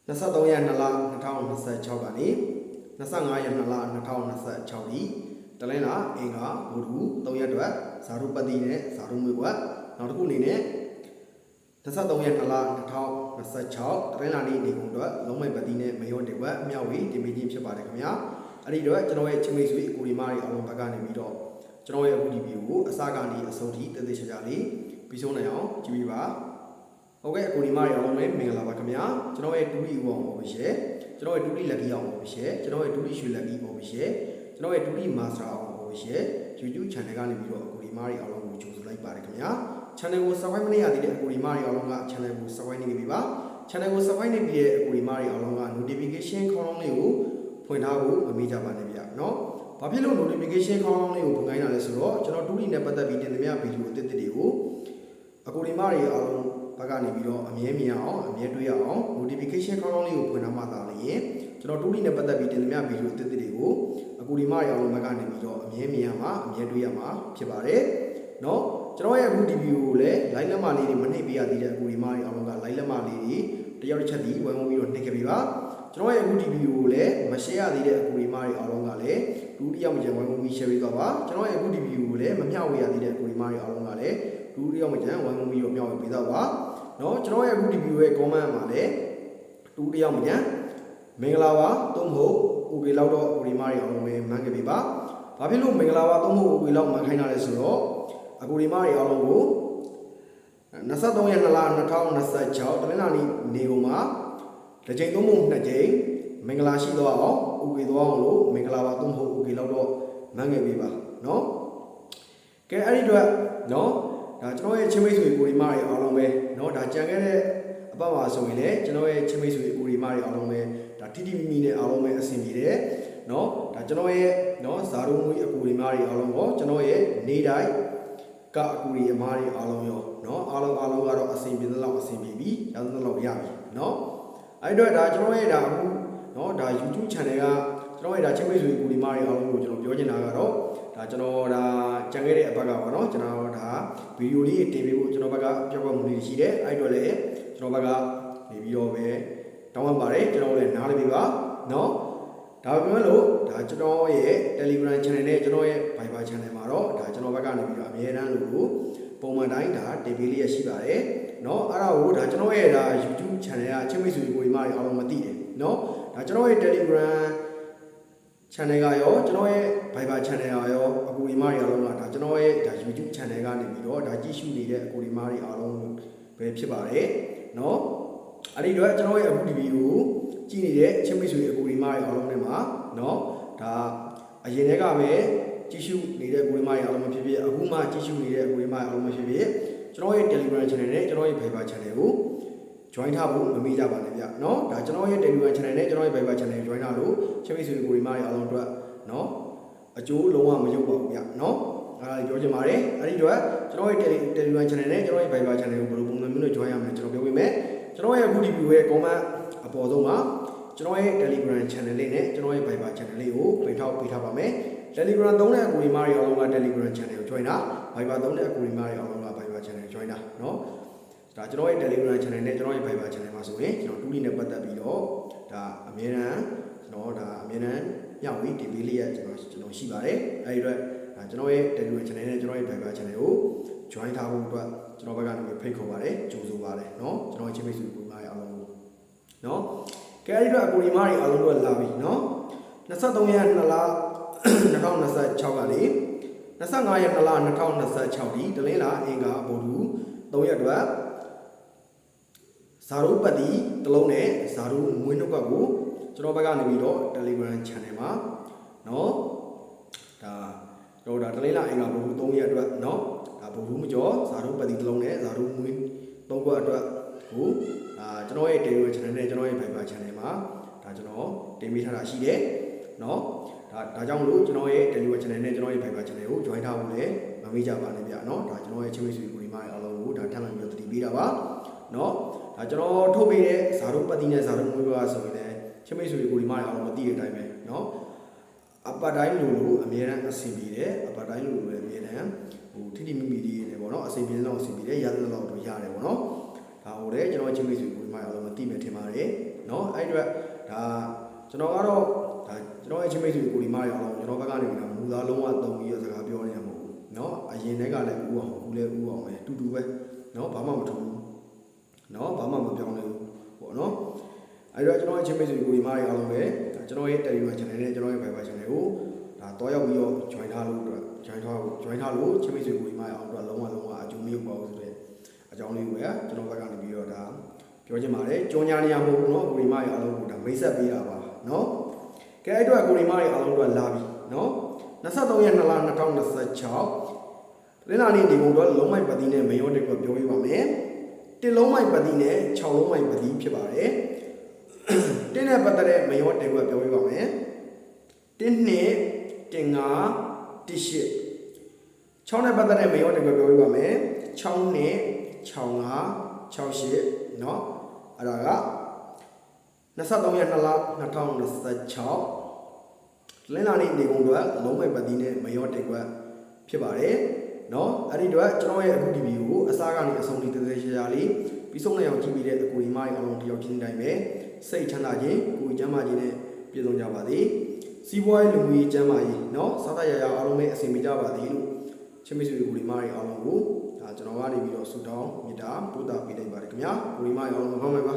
23ရက်2လ2026ကနေ25ရက်2လ2026ဒီတလင်းလာအင်္ဂါဘုဒ္ဓ3ရက်အတွက်ဇာတုပတိနဲ့ဇာတုမွေးကွက်နောက်တစ်ခုအနေနဲ့23ရက်2လ2026တလင်းလာနေ့နေကုန်အတွက်လုံးမိုက်ပတိနဲ့မယောတေဝက်မြောက်ဝေတင်ပေးခြင်းဖြစ်ပါတယ်ခင်ဗျာအဲ့ဒီတော့ကျွန်တော်ရဲ့ချင်းမိတ်ဆွေအကူဒီမားတွေအလုံးဘက်ကနေပြီးတော့ကျွန်တော်ရဲ့အခုဒီဗီဒီယိုကိုအစကနေအဆုံးထိတည်တည်ချာချာလေးပြီးဆုံးနိုင်အောင်ကြည့်ပြပါဟုတ်ကဲ့အကူဒီမားတွေအလုံးပဲမင်္ဂလာပါခင်ဗျာကျွန်တော်ရဲ့ဒူလီဦးအောင်ပါရှယ်ကျွန်တော်ရဲ့ဒူလီလက်ကြီးအောင်ပါရှယ်ကျွန်တော်ရဲ့ဒူလီရွှေလက်ကြီးပါရှယ်ကျွန်တော်ရဲ့ဒူလီမာစတာအောင်ပါရှယ် YouTube channel ကနေပြီးတော့အကူဒီမားတွေအလုံးကိုကြိုဆိုလိုက်ပါတယ်ခင်ဗျာ channel ကို subscribe မလုပ်ရသေးတဲ့အကူဒီမားတွေအလုံးက channel ကို subscribe နေပြီပါ channel ကို subscribe နေပြီးတဲ့အကူဒီမားတွေအလုံးက notification ခေါင်းလုံးလေးကိုဖွင့်ထားဖို့မမေ့ကြပါနဲ့ဗျာเนาะဘာဖြစ်လို့ notification ခေါင်းလုံးလေးကိုဖွင့်ခိုင်းတာလဲဆိုတော့ကျွန်တော်ဒူလီနဲ့ပတ်သက်ပြီးတင်ပြဗီဒီယိုအသစ်တွေကိုအကူဒီမားတွေအလုံးဘက်ကနေပြီးတော့အမြဲမြင်အောင်အမြဲတွေ့ရအောင် notification ခေါင်းလုံးလေးကိုဖွင့်ထားမှသာလေကျွန်တော်ဒူလီနဲ့ပတ်သက်ပြီးတင်ပြဗီဒီယိုအသစ်တွေကိုအကူဒီမားတွေအလုံးဘက်ကနေပြီးတော့အမြဲမြင်ရမှာအမြဲတွေ့ရမှာဖြစ်ပါတယ်เนาะကျွန်တော်ရဲ့အခုဒီဗီဒီယိုကိုလည်း like လက်မလေးတွေမနှိပ်ပေးရသေးတဲ့အကူဒီမားတွေအလုံးက like လက်မလေးတွေတယောက်တစ်ချက်ဒီဝိုင်းဝန်းပြီးတော့နှိပ်ခဲ့ပေးပါကျွန်တော်ရဲ့အခုဒီဗီဒီယိုကိုလည်းမ share ရသေးတဲ့အကူဒီမားတွေအလုံးကလည်းဒူတယောက်မကျန်ဝိုင်းဝန်းပြီး share ပေးသွားပါကျွန်တော်ရဲ့အခုဒီဗီဒီယိုကိုလည်းမမျှဝေရသေးတဲ့အကူဒီမားတွေအလုံးကလည်းဒူတယောက်မကျန်ဝိုင်းဝန်းပြီးတော့မျှဝေပေးသွားပါเนาะကျွန်တော်ရဲ့အခုဒီဗီဒီယိုရဲ့ comment မှာလည်းဒူတယောက်မကျန်မင်္ဂလာပါသုံးဖို့ okay လောက်တော့အခုဒီမားတွေအလုံးပဲမှန်းခဲ့ပေးပါဘာဖြစ်လို့မင်္ဂလာပါသုံးဖို့ okay လောက်မှန်းခိုင်းတာလဲဆိုတော့အခုဒီမားတွေအလုံးကို23ရက်2လ2026တနင်္လာနေ့နေကုန်မှာတစ်ချိန်သုံးဖို့နှစ်ချိန်မင်္ဂလာရှိသွားအောင် okay သွားအောင်လို့မင်္ဂလာပါသုံးဖို့ okay လောက်တော့မှန်းခဲ့ပေးပါเนาะကဲအဲ့ဒီတော့เนาะဒါကျွန်တော်ရဲ့ချင်းမိတ်ဆွေကိုဒီမားတွေအားလုံးပဲเนาะဒါကြံခဲ့တဲ့အပတ်မှာဆိုရင်လည်းကျွန်တော်ရဲ့ချင်းမိတ်ဆွေကိုဒီမားတွေအားလုံးပဲဒါတိတိမိမိနဲ့အားလုံးပဲအဆင်ပြေတယ်เนาะဒါကျွန်တော်ရဲ့เนาะဇာတုံးမွေးအကူဒီမားတွေအားလုံးကိုကျွန်တော်ရဲ့နေတိုင်းကအကူဒီအမားတွေအားလုံးရောเนาะအားလုံးကတော့အဆင်ပြေသလောက်အဆင်ပြေပြီရသလောက်ရပြီเนาะအဲ့တော့ဒါကျွန်တော်ရဲ့ဒါအခုเนาะဒါ YouTube channel ကကျွန်တော်ရဲ့ဒါချင်းမိတ်ဆွေကိုဒီမားတွေအားလုံးကိုကျွန်တော်ပြောချင်တာကတော့ဒါကျွန်တော်ဒါကြံခဲ့တဲ့အပတ်ကပေါ့နော်ကျွန်တော်ဒါဗီဒီယိုလေးတင်ပေးဖို့ကျွန်တော်ဘက်ကပြောပြမှုလေးရှိတယ်အဲ့တော့လည်းကျွန်တော်ဘက်ကနေပြီးတော့ပဲတောင်းပန်ပါတယ်ကျွန်တော်လည်းနားလည်ပေးပါနော်ဒါပေမဲ့လို့ဒါကျွန်တော်ရဲ့ Telegram channel နဲ့ကျွန်တော်ရဲ့ Viber channel မှာတော့ဒါကျွန်တော်ဘက်ကနေပြီးတော့အမြဲတမ်းလို့ပုံမှန်တိုင်းဒါတင်ပေးလေးရရှိပါတယ်နော်အဲ့ဒါကိုဒါကျွန်တော်ရဲ့ဒါ YouTube channel ကအချင်းမိတ်ဆွေကိုဒီမှာအားလုံးမသိတယ်နော်ဒါကျွန်တော်ရဲ့ Telegram channel ကရောကျွန်တော်ရဲ့ Viber channel ကရောအကူဒီမားတွေအားလုံးကဒါကျွန်တော်ရဲ့ဒါ YouTube channel ကနေပြီးတော့ဒါကြည့်ရှုနေတဲ့အကူဒီမားတွေအားလုံးပဲဖြစ်ပါတယ်เนาะအဲ့ဒီတော့ကျွန်တော်ရဲ့အခုဒီဗီဒီယိုကြည့်နေတဲ့ချင်းမိတ်ဆွေအကူဒီမားတွေအားလုံးနဲ့မှာเนาะဒါအရင်တည်းကပဲကြည့်ရှုနေတဲ့အကူဒီမားတွေအားလုံးဖြစ်ဖြစ်အခုမှကြည့်ရှုနေတဲ့အကူဒီမားတွေအားလုံးဖြစ်ဖြစ်ကျွန်တော်ရဲ့ Telegram channel နဲ့ကျွန်တော်ရဲ့ Viber channel ကို join ထားဖို့မမေ့ကြပါနဲ့ဗျเนาะဒါကျွန်တော်ရဲ့ Telegram channel နဲ့ကျွန်တော်ရဲ့ Viber channel join ထားလို့ချင်းမိတ်ဆွေအကူဒီမားတွေအားလုံးအတွက်เนาะအကျိုးလုံးဝမရုပ်ပါဘူးဗျเนาะအဲ့ဒါပြောချင်ပါတယ်အဲ့ဒီတော့ကျွန်တော်ရဲ့ Telegram channel နဲ့ကျွန်တော်ရဲ့ Viber channel ကိုဘယ်လိုပုံစံမျိုးနဲ့ join ရမလဲကျွန်တော်ပြောပေးမယ်ကျွန်တော်ရဲ့အခုဒီ video ရဲ့ comment အပေါ်ဆုံးမှာကျွန်တော်ရဲ့ Telegram channel လေးနဲ့ကျွန်တော်ရဲ့ Viber channel လေးကိုပြင်ထောက်ပေးထားပါမယ် Telegram သုံးတဲ့အကူဒီမားတွေအားလုံးက Telegram channel ကို join တာ Viber သုံးတဲ့အကူဒီမားတွေအားလုံးက Viber channel ကို join တာเนาะဒါကျွန်တော်ရဲ့ Telegram channel နဲ့ကျွန်တော်ရဲ့ Viber channel မှာဆိုရင်ကျွန်တော်တူလီနဲ့ပတ်သက်ပြီးတော့ဒါအမြဲတမ်းကျွန်တော်ဒါအမြဲတမ်းညဝီ TV လေးရဲ့ကျွန်တော်ရှိပါတယ်အဲဒီတော့ဒါကျွန်တော်ရဲ့ Telegram channel နဲ့ကျွန်တော်ရဲ့ Viber channel ကို join ထားဖို့အတွက်ကျွန်တော်ဘက်ကနေဖိတ်ခေါ်ပါတယ်ကြိုဆိုပါတယ်เนาะကျွန်တော်ချင်းမိတ်ဆွေကိုမားရအောင်လို့เนาะကဲအဲဒီတော့အကူဒီမားတွေအားလုံးတော့လာပြီเนาะ23ရက်2လ2026ကနေ25ရက်2လ2026ဒီတလင်းလာအင်္ဂါဗုဒ္ဓ3ရက်အတွက်ဇာတုပတိတစ်လုံးနဲ့ဇာတုမွေးနှုတ်ကကိုကျွန်တော်ဘက်ကနေပြီးတော့ Telegram channel မှာเนาะဒါတော့ဒါတလင်းလာအင်္ဂါဗုဒ္ဓ3ရက်အတွက်เนาะဒါဗုဒ္ဓမကျော်ဇာတုပတိတစ်လုံးနဲ့ဇာတုမွေး3ခွက်အတွက်ကိုကျွန်တော်ရဲ့ Telegram channel နဲ့ကျွန်တော်ရဲ့ Viber channel မှာဒါကျွန်တော်တင်ပေးထားတာရှိတယ်เนาะဒါကြောင့်မလို့ကျွန်တော်ရဲ့ Telegram channel နဲ့ကျွန်တော်ရဲ့ Viber channel ကို join ထားဖို့လည်းမမေ့ကြပါနဲ့ဗျာเนาะဒါကျွန်တော်ရဲ့ချင်းမိတ်ဆွေကိုဒီမှာအားလုံးကိုဒါထပ်မံပြီးတော့တည်ပေးတာပါเนาะဒါကျွန်တော်ထုတ်ပေးတဲ့ဇာတုပတိနဲ့ဇာတုမွေးပါဆိုရင်လည်းချင်းမိတ်ဆွေကိုဒီမှာအားလုံးမသိတဲ့အတိုင်းပဲเนาะအပတ်တိုင်းလို့အမြဲတမ်းအဆင်ပြေတယ်အပတ်တိုင်းလို့လည်းအမြဲတမ်းထိတိမိမိလေးနေပေါ့เนาะအဆင်ပြေလောက်အဆင်ပြေတယ်ရသလောက်တော့ရတယ်ပေါ့เนาะဒါဟိုလေကျွန်တော်ချင်းမိတ်ဆွေကိုဒီမှာအားလုံးမသိမယ်ထင်ပါတယ် နော်အဲ့အတွက်ဒါကျွန်တော်ကတော့ဒါကျွန်တော်ရဲ့ချင်းမိတ်ဆွေကိုဒီမားရအောင်ကျွန်တော်ဘက်ကနေပြီးတော့မူသားလုံးဝသုံးပြီးတော့စကားပြောနေတာမဟုတ်ဘူးနော်အရင်တည်းကလည်းဥအောင်ခုလည်းဥအောင်ပဲတူတူပဲနော်ဘာမှမထူးဘူးနော်ဘာမှမပြောင်းလဲဘူးပေါ့နော်အဲ့တော့ကျွန်တော်ရဲ့ချင်းမိတ်ဆွေကိုဒီမားရအောင်ပဲကျွန်တော်ရဲ့ Telegram channel နဲ့ကျွန်တော်ရဲ့ Viber channel ကိုဒါတော့ရောက်ပြီးတော့ join ထားလို့join ထားလို့ချင်းမိတ်ဆွေကိုဒီမားရအောင်တော့လုံးဝအကျိုးမရပါဘူးဆိုတဲ့အကြောင်းလေးကိုပဲကျွန်တော်ဘက်ကနေပြီးတော့ဒါပြောချင်ပါတယ်ကြောညာနေရမဟုတ်ဘူးเนาะကိုရီမားရဲ့အားလုံးကိုဒါမိတ်ဆက်ပေးတာပါเนาะကဲအဲ့တော့ကိုရီမားရဲ့အားလုံးတို့လာပြီเนาะ23ရက်2လ2026လင်းလာနေဒီပုံတော့လုံးမိုက်ပတိနဲ့မယောတက်ကိုပြောပြပါမယ်တစ်လုံးမိုက်ပတိနဲ့6လုံးမိုက်ပတိဖြစ်ပါတယ်တင်းနဲ့ပတ်သက်တဲ့မယောတက်ကိုပြောပြပါမယ်တင်းနဲ့တင်ငါတစ်ရှစ်6နဲ့ပတ်သက်တဲ့မယောတက်ကိုပြောပြပါမယ်6နဲ့6 5 6 8เนาะအဲ့ဒါက23ရက်2လ2026လင်းလာနေနေကုန်တော့လုံးမိုက်ပတိနဲ့မယောတက်ကွက်ဖြစ်ပါတယ်เนาะအဲ့ဒီတော့ကျွန်တော်ရဲ့အခုဒီဗီဒီယိုကိုအစားကနေအဆုံးထိသေးရှာလေးပြီးဆုံးနိုင်အောင်ကြည့်ပြီးတဲ့အကူဒီမရဲ့အလုံးတယောက်ချင်းတိုင်းပဲစိတ်ချမ်းသာခြင်းကိုယ်ကျမ်းမာခြင်းနဲ့ပြည့်စုံကြပါစေစီးပွားရေးလူမှုရေးကျမ်းမာရေးเนาะစားသရရအားလုံးနဲ့အဆင်ပြေကြပါစေလို့ချင်းမိတ်ဆွေကူဒီမရဲ့အားလုံးကိုဒါကျွန်တော်ကနေပြီးတော့ဆုတောင်းမေတ္တာပို့တာပေးလိုက်ပါတယ်ခင်ဗျာကူဒီမရဲ့အားလုံးကောင်းပါပါ